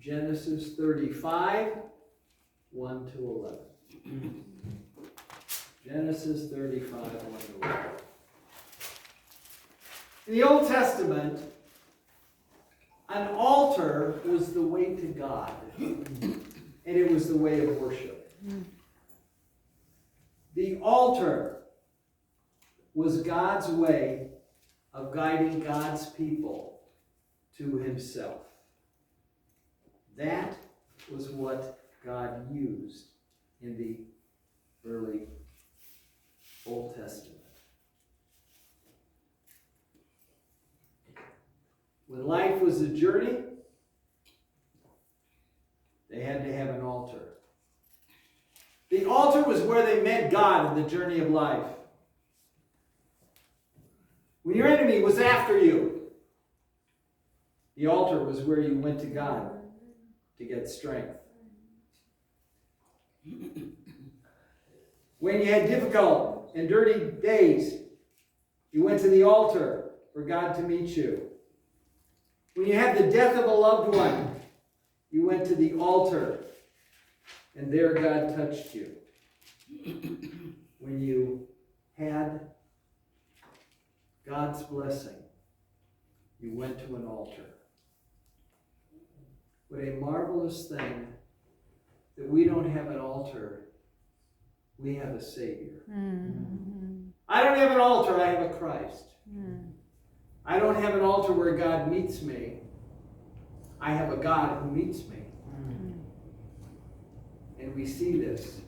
Genesis 35, 1 to 11. Genesis 35, 1 to 11. In the Old Testament, an altar was the way to God, and it was the way of worship. The altar was God's way of guiding God's people to himself. That was what God used in the early Old Testament. When life was a journey, they had to have an altar. The altar was where they met God in the journey of life. When your enemy was after you, the altar was where you went to God to get strength. When you had difficult and dirty days, you went to the altar for God to meet you. When you had the death of a loved one, you went to the altar, and there God touched you. When you had God's blessing, you went to an altar. What a marvelous thing that we don't have an altar, we have a Savior. Mm-hmm. I don't have an altar, I have a Christ. Mm. I don't have an altar where God meets me. I have a God who meets me. Mm. And we see this.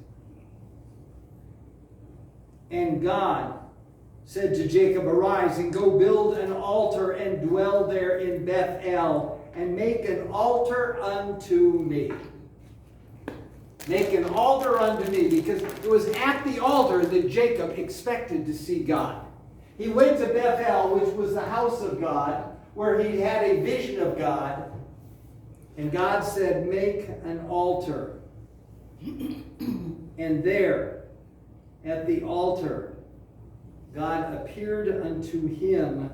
And God said to Jacob, "Arise and go build an altar and dwell there in Bethel, and make an altar unto me." Make an altar unto me, because it was at the altar that Jacob expected to see God. He went to Bethel, which was the house of God, where he had a vision of God. And God said, "Make an altar." And there, at the altar, God appeared unto him,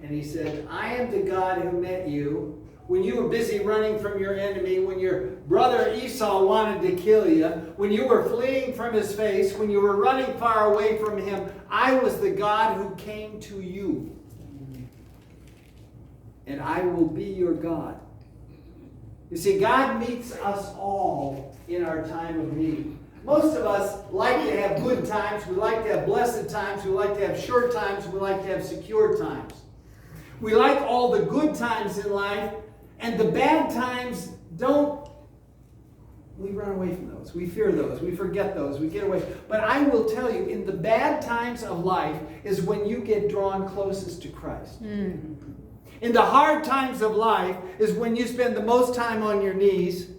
and he said, "I am the God who met you when you were busy running from your enemy, when your brother Esau wanted to kill you, when you were fleeing from his face, when you were running far away from him. I was the God who came to you. And I will be your God." You see, God meets us all in our time of need. Most of us like to have good times. We like to have blessed times. We like to have short times. We like to have secure times. We like all the good times in life, and the bad times we run away from those. We fear those. We forget those. We get away. But I will tell you, in the bad times of life is when you get drawn closest to Christ. Mm. In the hard times of life is when you spend the most time on your knees,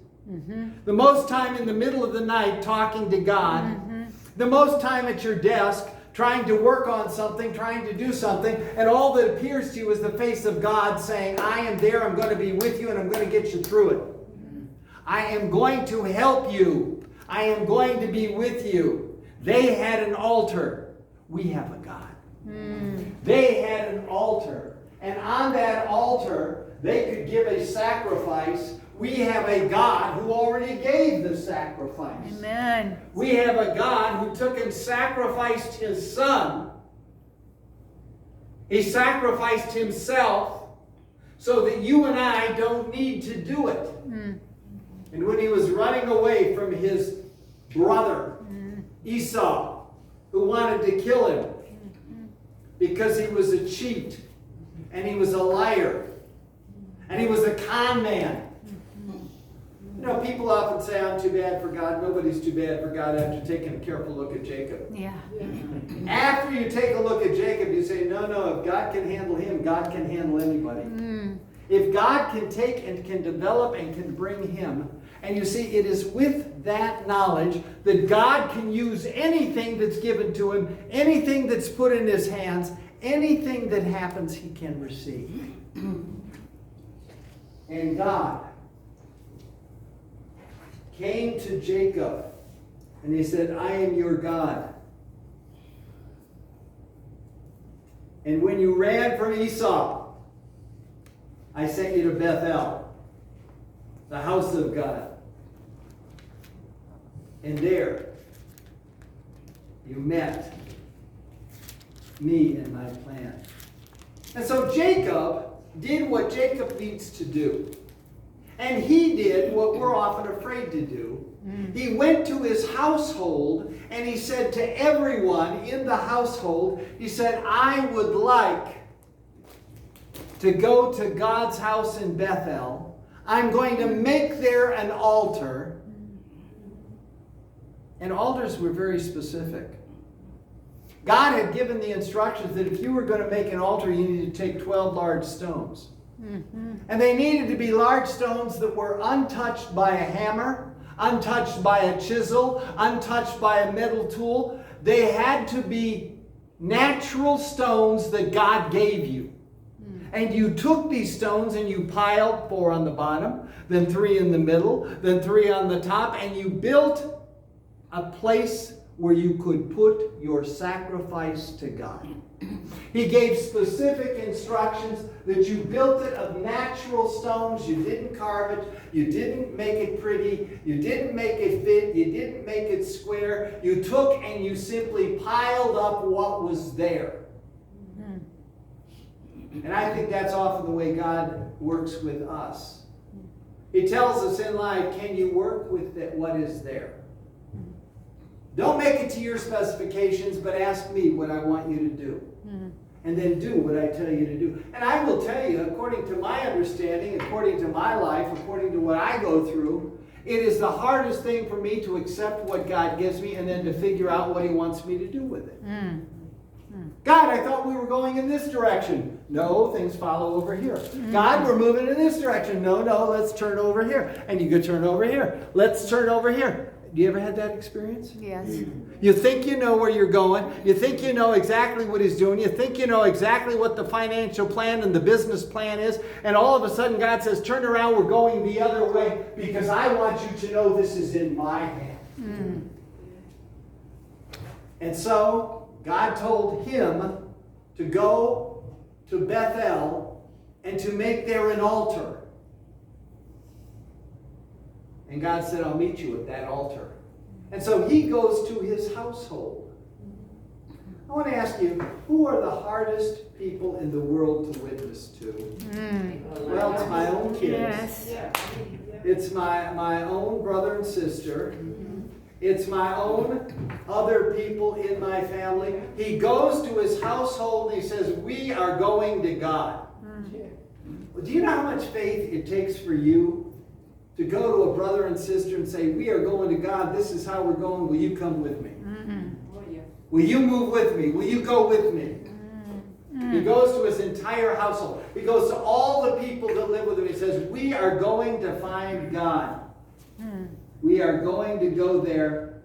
the most time in the middle of the night talking to God, the most time at your desk trying to work on something, trying to do something, and all that appears to you is the face of God saying, "I am there, I'm going to be with you, and I'm going to get you through it. I am going to help you. I am going to be with you." They had an altar. We have a God. They had an altar. And on that altar, they could give a sacrifice. We have a God who already gave the sacrifice. Amen. We have a God who took and sacrificed his Son. He sacrificed himself so that you and I don't need to do it. And when he was running away from his brother, Esau, who wanted to kill him because he was a cheat, and he was a liar, and he was a con man. You know, people often say, "I'm too bad for God." Nobody's too bad for God after taking a careful look at Jacob. Yeah. After you take a look at Jacob, you say, no, if God can handle him, God can handle anybody. If God can take and can develop and can bring him, and you see, it is with that knowledge that God can use anything that's given to him, anything that's put in his hands, anything that happens, he can receive. And God came to Jacob and he said, "I am your God. And when you ran from Esau, I sent you to Bethel. the house of God. And there, you met me and my plan. And so Jacob did what Jacob needs to do. And he did what we're often afraid to do. He went to his household and he said to everyone in the household, he said, I would like to go to God's house in Bethel. I'm going to make there an altar. And altars were very specific. God had given the instructions that if you were going to make an altar, you needed to take 12 large stones. And they needed to be large stones that were untouched by a hammer, untouched by a chisel, untouched by a metal tool. They had to be natural stones that God gave you. And you took these stones and you piled 4 on the bottom, then 3 in the middle, then 3 on the top, and you built a place where you could put your sacrifice to God. He gave specific instructions that you built it of natural stones. You didn't carve it. You didn't make it pretty. You didn't make it fit. You didn't make it square. You took and you simply piled up what was there. And I think that's often the way God works with us. He tells us in life, can you work with what is there? Don't make it to your specifications, but ask me what I want you to do. And then do what I tell you to do. And I will tell you, according to my understanding, according to my life, according to what I go through, it is the hardest thing for me to accept what God gives me and then to figure out what He wants me to do with it. God, I thought we were going in this direction. No, things follow over here. God, we're moving in this direction. No, let's turn over here. And you could turn over here. Let's turn over here. Do you ever had that experience? Yes. You think you know where you're going. You think you know exactly what He's doing. You think you know exactly what the financial plan and the business plan is. And all of a sudden God says, turn around, we're going the other way because I want you to know this is in my hand. And so God told him to go to Bethel and to make there an altar. And God said, I'll meet you at that altar. And so he goes to his household. I want to ask you, who are the hardest people in the world to witness to? Well, it's my own kids. Yes. It's my own brother and sister. It's my own other people in my family. He goes to his household and he says, we are going to God. Well, do you know how much faith it takes for you to go to a brother and sister and say, we are going to God, this is how we're going, will you come with me? Will you move with me? Will you go with me? He goes to his entire household. He goes to all the people that live with him. He says, we are going to find God. We are going to go there.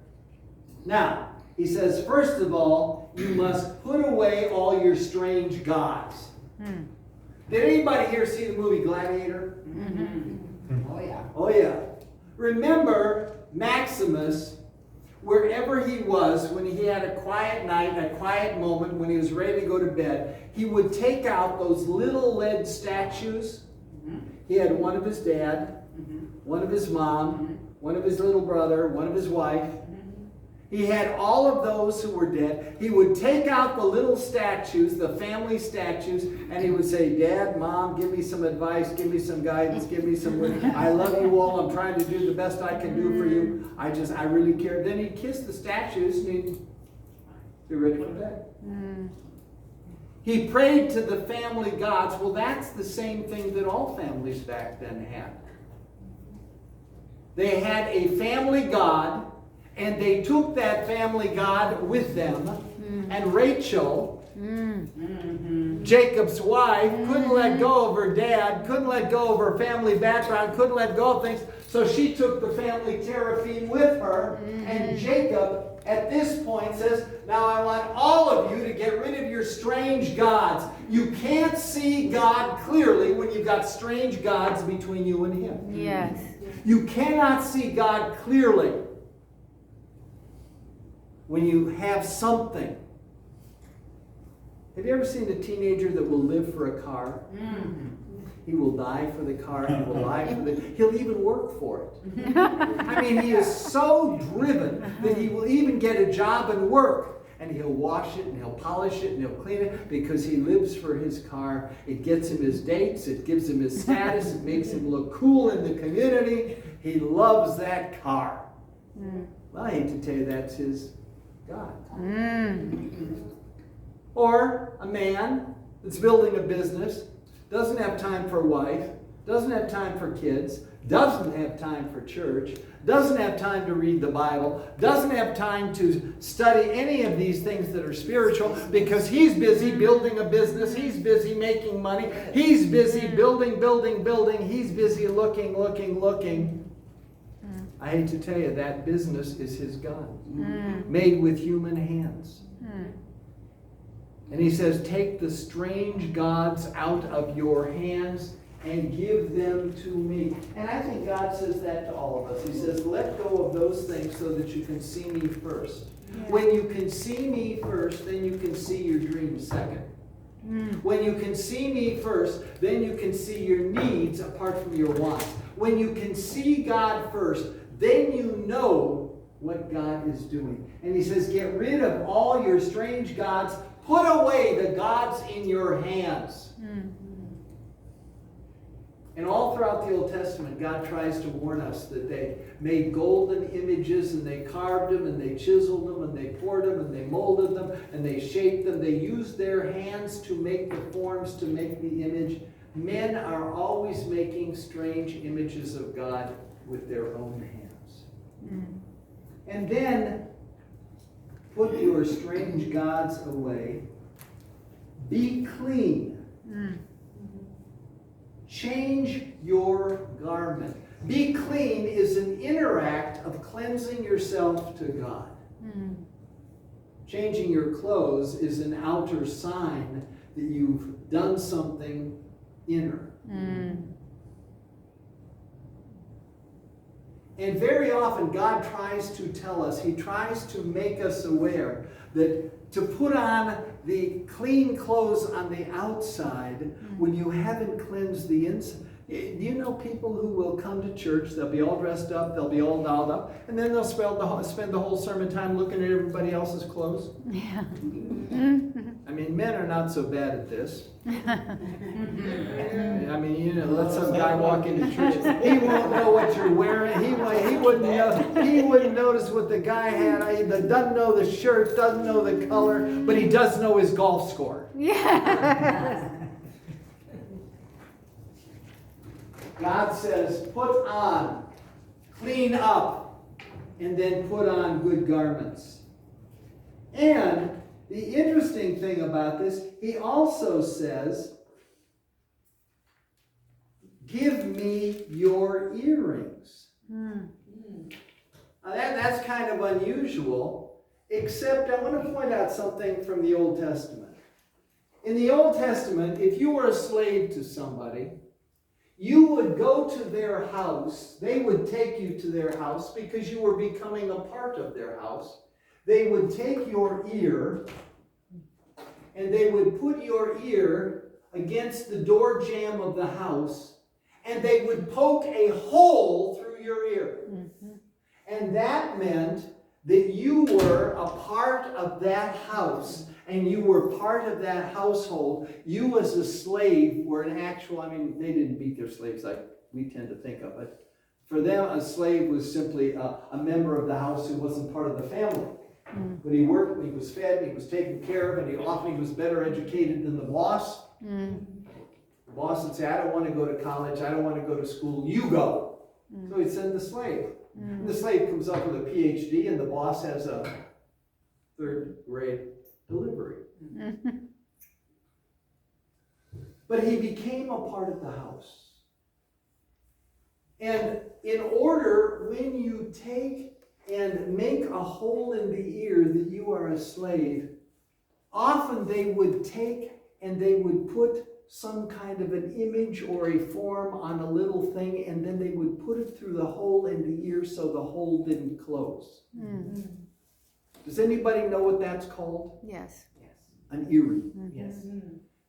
Now, he says, first of all, you must put away all your strange gods. Did anybody here see the movie Gladiator? Oh, yeah. Remember Maximus, wherever he was, when he had a quiet night, a quiet moment, when he was ready to go to bed, he would take out those little lead statues. He had one of his dad, one of his mom, one of his little brother, one of his wife. He had all of those who were dead. He would take out the little statues, the family statues, and he would say, Dad, Mom, give me some advice, give me some guidance, give me some wisdom. I love you all. I'm trying to do the best I can do for you. I really care. Then he'd kiss the statues and he'd be ready for bed. He prayed to the family gods. Well, that's the same thing that all families back then had. They had a family god, and they took that family god with them. And Rachel, Jacob's wife, couldn't let go of her dad, couldn't let go of her family background, couldn't let go of things. So she took the family teraphim with her. And Jacob, at this point, says, now I want all of you to get rid of your strange gods. You can't see God clearly when you've got strange gods between you and Him. Yes. You cannot see God clearly when you have something Have you ever seen a teenager that will live for a car? He will die for the car. He will lie for the. He'll even work for it. I mean, he is so driven that he will even get a job and work. And he'll wash it and he'll polish it and he'll clean it because he lives for his car. It gets him his dates. It gives him his status. It makes him look cool in the community. He loves that car. Well, I hate to tell you, that's his God. Or a man that's building a business, doesn't have time for a wife, doesn't have time for kids, doesn't have time for church, doesn't have time to read the Bible, doesn't have time to study any of these things that are spiritual because he's busy building a business, he's busy making money, he's busy building, he's busy looking. I hate to tell you, that business is his God, made with human hands. And he says, take the strange gods out of your hands and give them to me. And I think God says that to all of us. He says, let go of those things so that you can see me first. When you can see me first, then you can see your dreams second. When you can see me first, then you can see your needs apart from your wants. When you can see God first, then you know what God is doing. And he says, get rid of all your strange gods. Put away the gods in your hands. And all throughout the Old Testament, God tries to warn us that they made golden images and they carved them and they chiseled them and they poured them and they molded them and they shaped them. They used their hands to make the forms, to make the image. Men are always making strange images of God with their own hands. And then put your strange gods away. Be clean. Change your garment. Be clean is an inner act of cleansing yourself to God. Changing your clothes is an outer sign that you've done something inner. And very often God tries to tell us, he tries to make us aware that to put on the clean clothes on the outside when you haven't cleansed the inside. Do you know people who will come to church, they'll be all dressed up, they'll be all dolled up, and then they'll spend the whole sermon time looking at everybody else's clothes? Yeah. I mean, men are not so bad at this. I mean, you know, let some guy walk into church, he won't know what you're wearing, he wouldn't notice what the guy had, he doesn't know the shirt, doesn't know the color, but he does know his golf score. Yeah. God says, put on, clean up, and then put on good garments. And the interesting thing about this, he also says, give me your earrings. Now that's kind of unusual, except I want to point out something from the Old Testament. In the Old Testament, if you were a slave to somebody, you would go to their house. They would take you to their house because you were becoming a part of their house. They would take your ear and they would put your ear against the door jamb of the house and they would poke a hole through your ear. And that meant that you were a part of that house and you were part of that household. You as a slave were an actual, I mean, they didn't beat their slaves like we tend to think of it. For them, a slave was simply a member of the house who wasn't part of the family. But he worked, he was fed, he was taken care of, and he often was better educated than the boss. The boss would say, I don't want to go to college, I don't want to go to school, you go. So he'd send the slave. And the slave comes up with a PhD, and the boss has a third-grade delivery. But he became a part of the house. And in order, when you take and make a hole in the ear that you are a slave, often they would take and they would put some kind of an image or a form on a little thing, and then they would put it through the hole in the ear so the hole didn't close. Does anybody know what that's called? Yes. an earring. Yes.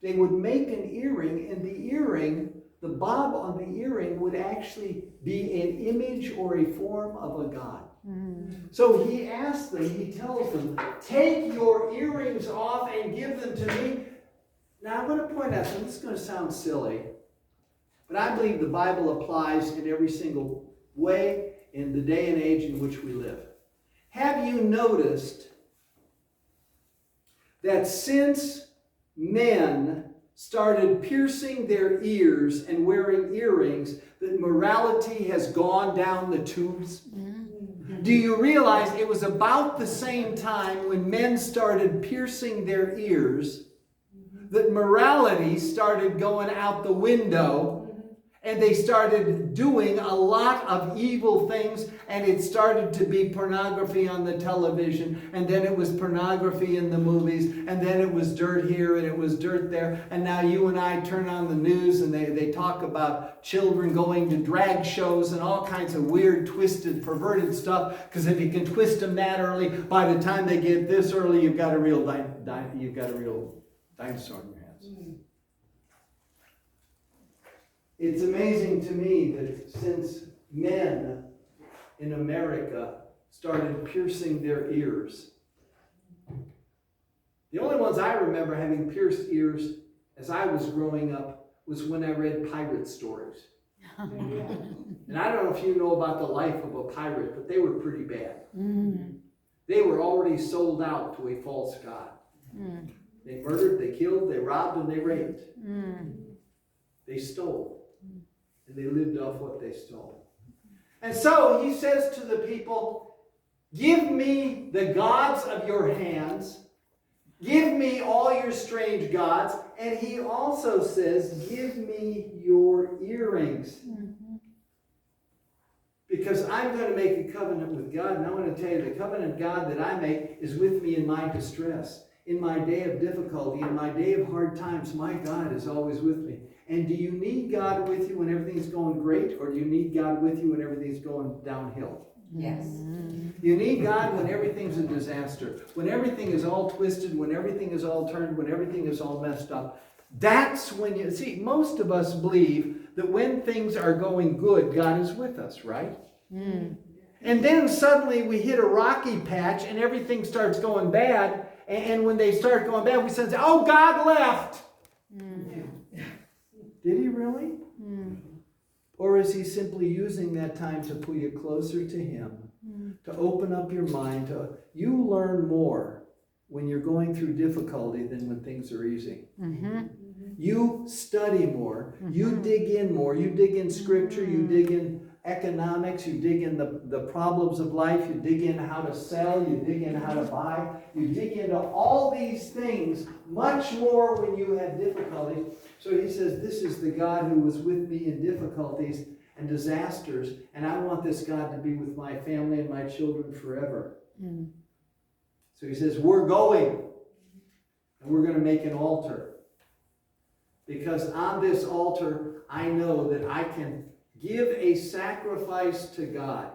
They would make an earring, and the earring, the bob on the earring would actually be an image or a form of a god. So he asks them, he tells them, take your earrings off and give them to me. Now I'm going to point out something. This is going to sound silly, but I believe the Bible applies in every single way in the day and age in which we live. Have you noticed that since men started piercing their ears and wearing earrings, that morality has gone down the tubes? Do you realize it was about the same time when men started piercing their ears that morality started going out the window, and they started doing a lot of evil things, and it started to be pornography on the television, and then it was pornography in the movies, and then it was dirt here and it was dirt there, and now you and I turn on the news and they talk about children going to drag shows and all kinds of weird, twisted, perverted stuff, because if you can twist them that early, by the time they get this early, you've got a real dinosaur in your hands. It's amazing to me that since men in America started piercing their ears, the only ones I remember having pierced ears as I was growing up was when I read pirate stories. And I don't know if you know about the life of a pirate, but they were pretty bad. They were already sold out to a false god. They murdered, they killed, they robbed, and they raped. They stole. And they lived off what they stole. And so he says to the people, give me the gods of your hands. Give me all your strange gods. And he also says, give me your earrings. Because I'm going to make a covenant with God. And I want to tell you, the covenant God that I make is with me in my distress. In my day of difficulty, in my day of hard times, my God is always with me. And do you need God with you when everything's going great, or do you need God with you when everything's going downhill? Yes. You need God when everything's a disaster, when everything is all twisted, when everything is all turned, when everything is all messed up. That's when you see, most of us believe that when things are going good, God is with us, right? And then suddenly we hit a rocky patch and everything starts going bad. And when they start going bad, we say, oh, God left. Did he really? Or is he simply using that time to pull you closer to him, to open up your mind? You learn more when you're going through difficulty than when things are easy. You study more. You dig in more. You dig in scripture. You dig in economics. You dig in the problems of life. You dig in how to sell. You dig in how to buy. You dig into all these things much more when you have difficulties. So he says, this is the God who was with me in difficulties and disasters, and I want this God to be with my family and my children forever. So he says, we're going, and we're going to make an altar. Because on this altar, I know that I can give a sacrifice to God.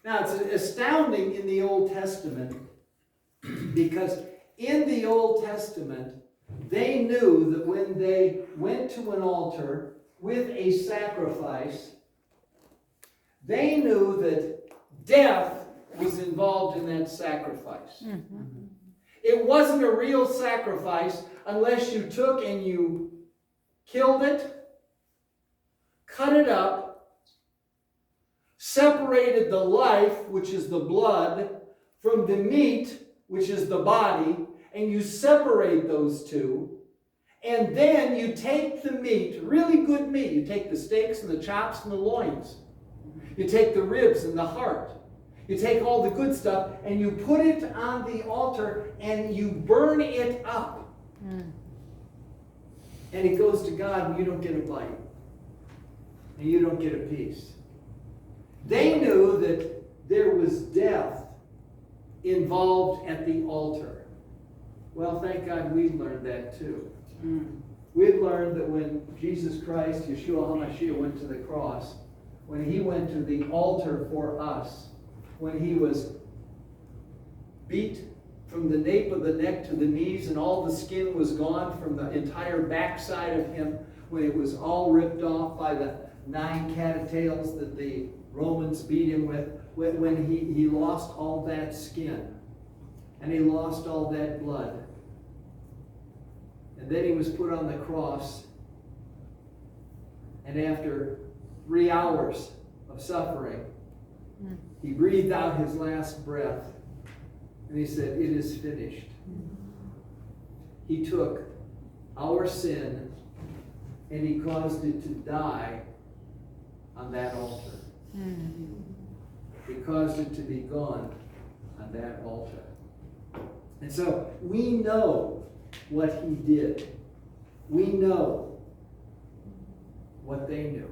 Now, it's astounding in the Old Testament, because in the Old Testament, they knew that when they went to an altar with a sacrifice, they knew that death was involved in that sacrifice. It wasn't a real sacrifice unless you took and you killed it, cut it up, separated the life, which is the blood, from the meat, which is the body, and you separate those two, and then you take the meat, really good meat, you take the steaks and the chops and the loins, you take the ribs and the heart, you take all the good stuff, and you put it on the altar, and you burn it up. And it goes to God, and you don't get a bite, and you don't get a piece. They knew that there was death involved at the altar. Well, thank God we've learned that too. We've learned that when Jesus Christ, Yeshua HaMashiach, went to the cross, when he went to the altar for us, when he was beat, from the nape of the neck to the knees, and all the skin was gone from the entire backside of him, when it was all ripped off by the 9 cattails that the Romans beat him with, when he lost all that skin and he lost all that blood. And then he was put on the cross, and after 3 hours of suffering, he breathed out his last breath, and he said, "It is finished." He took our sin and he caused it to die on that altar. He caused it to be gone on that altar. And so we know what he did. We know what they knew.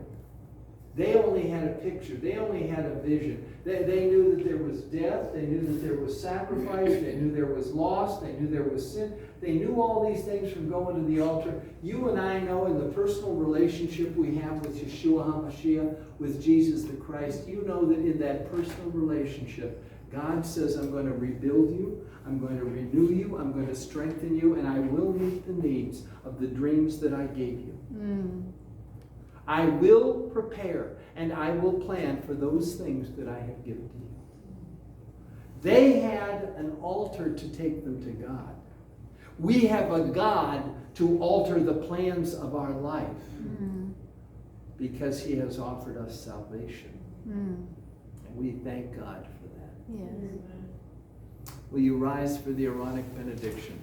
They only had a picture. They only had a vision. They knew that there was death. They knew that there was sacrifice. They knew there was loss. They knew there was sin. They knew all these things from going to the altar. You and I know in the personal relationship we have with Yeshua HaMashiach, with Jesus the Christ, you know that in that personal relationship, God says, I'm going to rebuild you, I'm going to renew you, I'm going to strengthen you, and I will meet the needs of the dreams that I gave you. I will prepare and I will plan for those things that I have given to you. They had an altar to take them to God. We have a God to alter the plans of our life because he has offered us salvation. And we thank God for that. Yes. Will you rise for the Aaronic benediction?